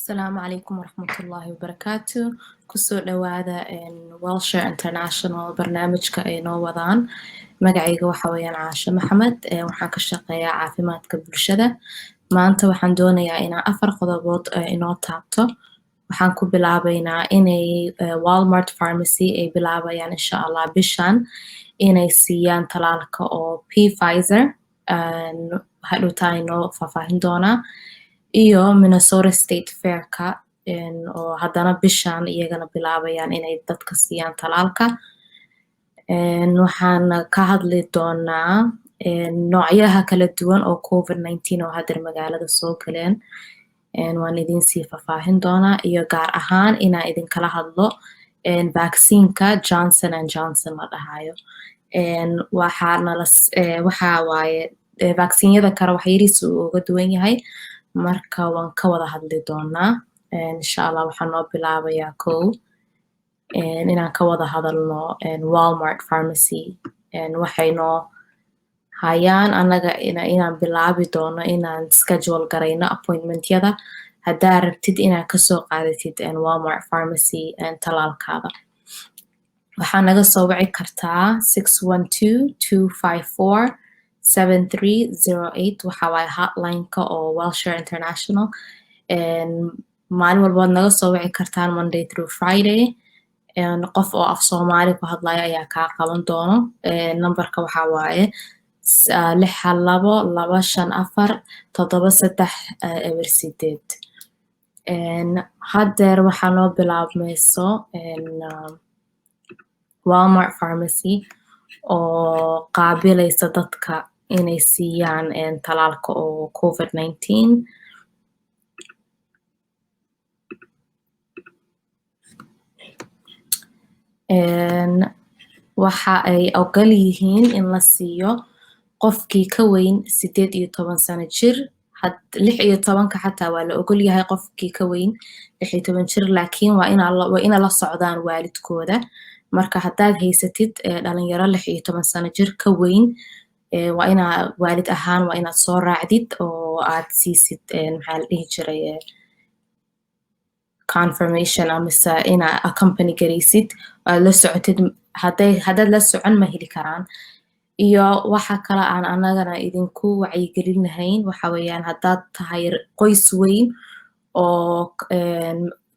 Asalaamu calaykum waraxmatullaahi wabarakaatu. Kusoo dhawaada Welshare International barnaamijka ay noo wadaan. Magacayga waxa weeyaan Caashe Maxamed. Waxaan ka shaqeeyaa caafimaadka bulshada. Maanta waxaan doonayaa inaan 4 qodobood inoo taabto. Waxaan ku bilaabaynaa inay Walmart Pharmacy ay bilaabayaan insha Allah bishan inay siiyaan talaalka oo Pfizer. Hadhowtaa inoo faahfaahin doonaa. Iyo Minnesota State Fairka oo haddana bishan iyagana bilaabayaan inay dadka siiyaan talaalka. Waxaan ka hadli doonaa noocyaha kala duwan oo COVID-19 oo hadda magaalada soo galeen. Waan idin sii faahfaahin doonaa iyo gaar ahaan inaan idinkala hadlo vaccine-ka Johnson & Johnson la dhahayo. Waxaa waaye vaccine-yada kale wax yariis uu uga duwan yahay. Marka waan ka wada hadli doonaa. Insha Allah waxaan noo bilaabayaa kow inaan ka wada hadalno Walmart Pharmacy. Waxay noo hayaan anaga inaan bilaabi doono inaan schedule garayno appointment-yada haddaa rabtid inaad kasoo qaadatid Walmart Pharmacy talaalkaada. Waxaa naga soo wici kartaa 612-254-7308 waxa waaye hotline-ka oo Welshare International. Maalin walbaad naga soo wici kartaan Monday through Friday. Qof oo af Soomaali ku hadlaya ayaa kaa qaban doono. Numberka waxaa waaye 612-254-7308. Haddeer waxaa noo bilaabmayso Walmart Pharmacy oo qaabilaysa dadka inay siiyaan talaalka oo COVID-19. Waxa ay ogol yihiin in la siiyo qofkii ka weyn 18 sano jir. 16 xataa waa la ogol yahay qofkii ka weyn 16 jir laakiin waa ina la socdaan waalidkooda. Marka haddaad haysatid dhalinyaro 16 sano jir ka weyn waa inaa waalid ahaan waa inaad soo raacdid oo aad siisid maxaa la dhihi jiray confirmation amise inaa accompany garaysid aad la socotid. Haddaad la socon ma heli karaan. Iyo waxa kale aan anagana idinku wacyigelinahayn waxa weeyaan haddaad tahay qoys weyn oo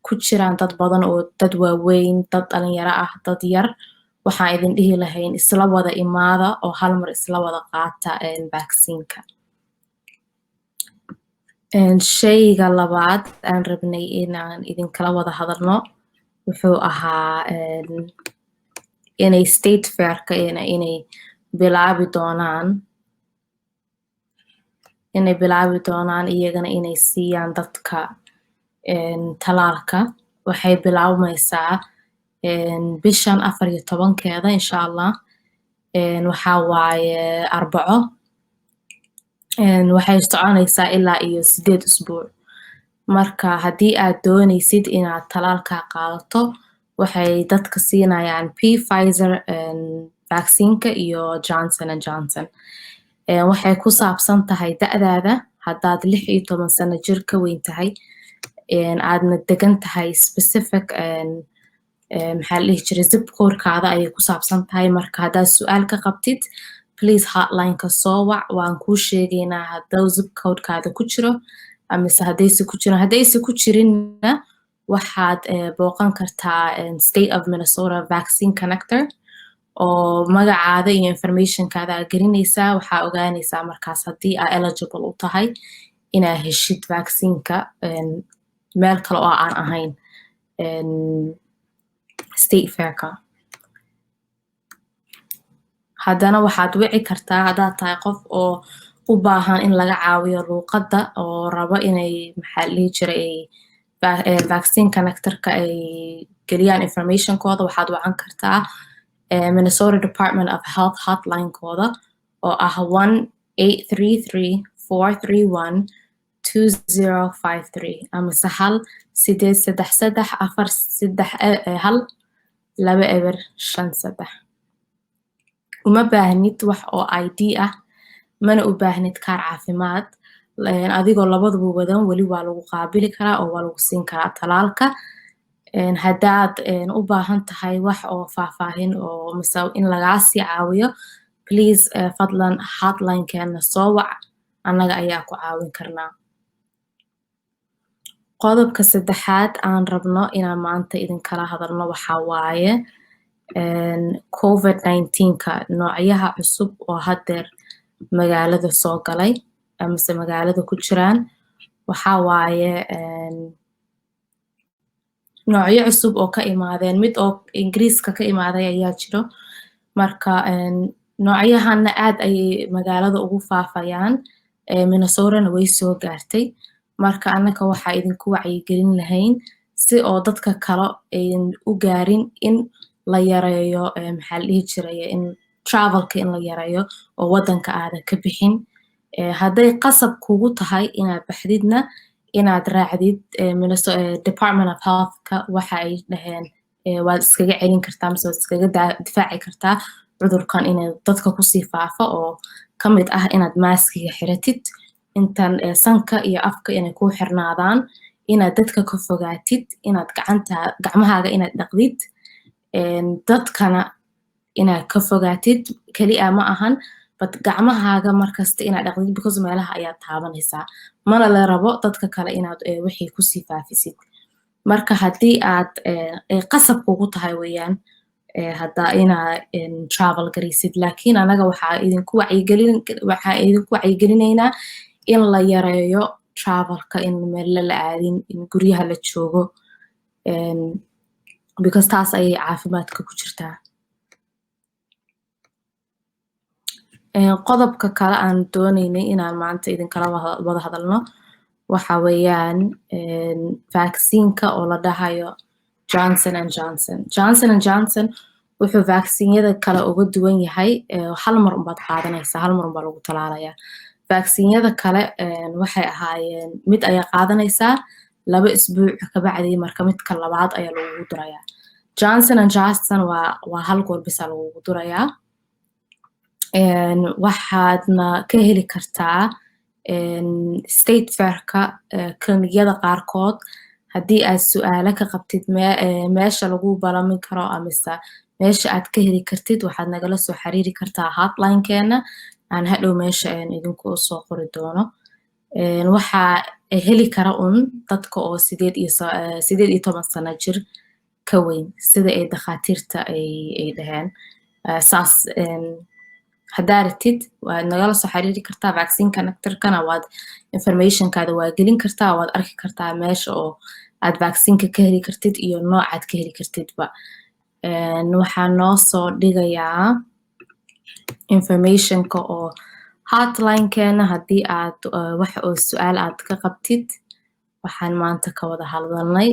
ku jiraan dad badan oo dad waaweyn, dad dhalinyaro ah, dad yar, waxaan idin dhihi lahayn isla wada imaada oo hal mar isla wada qaata vaccine-ka. Shayga labaad aan rabnay inaan idinkala wada hadalno wuxuu ahaa inay State Fairka inay bilaabi doonaan iyagana inay siiyaan dadka talaalka. Waxay bilaabmaysaa bishan 14-keeda insha Allah. Waxaa waaye Arbaco. Waxay soconaysaa ilaa iyo 8 usbuuc. Marka haddii aad doonaysid inaad talaalka qaadato waxay dadka siinayaan Pfizer vaccine-ka iyo Johnson & Johnson. Waxay ku saabsan tahay da'daada. Haddaad 16 sano jir ka weyn tahay aadna degan tahay specific maxaa la dhihi jiray zip code-kaada ayay ku saabsan tahay. Marka haddaad su'aal ka qabtid please hotline-ka soo wac. waan kuu sheegaynaa hadduu zip code-kaada ku jiro amise haddayse ku jirin. haddayse ku jirinna waxaad booqan kartaa State of Minnesota Vaccine Connector oo magacaada iyo information-kaada aad gelinaysaa. waxaa ogaanaysaa markaas haddii aad eligible u tahay inaad heshid vaccine-ka meel kale oo aan ahayn State Fairka. Haddana waxaad wici kartaa haddaad tahay qof oo u baahan in laga caawiyo luuqadda oo rabo inay maxaa la dhihi jiray vaccine connector-ka ay geliyaan information-kooda. waxaad wacan kartaa Minnesota Department of Health hotline-kooda oo ah 1-833-431-2053 amise 1-833-431-2053. Uma baahnid wax oo ID ah mana u baahnid kaar caafimaad. adigoo labaduba wadan weli waa lagu qaabili karaa oo waa lagu siin karaa talaalka. Haddaad u baahan tahay wax oo faahfaahin oo mise in lagaa sii caawiyo, please fadlan hotline-keena soo wac, annaga ayaa ku caawin karnaa. Qodobka saddexaad aan rabno inaan maanta idinkala hadalno waxaa waaye COVID-19-ka noocyaha cusub oo haddeer magaalada soo galay mise magaalada ku jiraan. Waxaa waaye noocyo cusub oo ka imaadeen, mid oo Ingiriiska ka imaaday ayaa jiro. Marka noocyahana aad ayay magaalada ugu faafayaan, Minnesotana way soo gaartay. Marka annaka waxaa idinku wacyigelin lahayn si oo dadka kale ayan u gaarin in la yareeyo maxaa la dhihi jiray in travelka in la yareeyo oo wadanka aadan ka bixin. Hadday qasab kugu tahay inaad baxdidna inaad raacdid Department of Health-ka waxa ay dhaheen waad iskaga celin kartaa mise waad iskaga difaaci kartaa cudurkan inay dadka kusii faafo oo ka mid ah inaad maaskiga xiratid, intan sanka iyo afka inay ku xirnaadaan, inaad dadka ka fogaatid, inaad gacmahaaga inaad dhaqdid, dadkana inaad ka fogaatid kaliya ma ahan but gacmahaaga markasta inaad dhaqdid because meelaha ayaad taabanaysaa, mana la rabo dadka kale inaad wixii kusii faafisid. Marka haddii aad qasab kugu tahay weeyaan haddaa inaad travel garaysid, laakiin anaga waxaa idinku wacyigelinaynaa in la yareeyo travelka, in meel la aadin, in guryaha la joogo because taas ayay caafimaadka ku jirtaa. Qodobka kale aan doonaynay inaan maanta idinkala wada hadalno waxa weeyaan vaccine-ka oo la dhahayo Johnson & Johnson. Johnson & Johnson wuxuu vaccine-yada kale uga duwan yahay hal mar unbaad qaadanaysaa, hal mar unbaa lagu talaalayaa. Vaccine-yada kale waxay ahaayeen mid ayaa qaadanaysaa 2 isbuuc kabacdi marka midka labaad ayaa lagugu durayaa. Johnson & Johnson waa hal goor bisa lagugu durayaa. Waxaadna ka heli kartaa State Fair-ka klinikiyada qaarkood. Haddii aad su'aalo ka qabtid meesha lagu balamin karo amise meesha aad ka heli kartid waxaad nagala soo xiriiri kartaa hotline-keena aan hadhow meesha idinku soo qori doono. Waxaa heli kara dadka oo 18 sano jir ka weyn sida ay dhakhaatiirta ay dhaheen. Saas haddaa rabtid waad nagala soo xiriiri kartaa vaccine-ka naftirkana waad information-kaada waa gelin kartaa, waad arki kartaa meesha oo aad vaccine-ka ka heli kartid iyo noocaad ka heli kartidba. Waxaan noo soo dhigayaa information-ka oo hotline-keena haddii aad wax oo su'aal aad ka qabtid waxaan maanta ka wada hadalnay.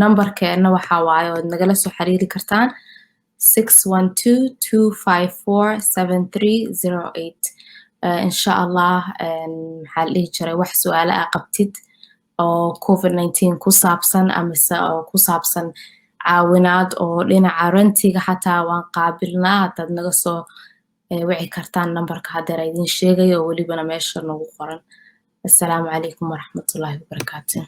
Numberkeena waxaa waaye ood nagala soo xiriiri kartaan 612-254-7308. Insha Allah maxaa la dhihi jiray wax su'aalo aad qabtid oo COVID-19 ku saabsan amise oo ku saabsan caawinaad oo dhinaca rentiga xataa waan qaabilnaa, haddaad naga soo wici kartaan numberka haddeer idin sheegayo oo welibana meesha nagu qoran. Assalaamu calaykum waraxmatullaahi wabarakaatuh.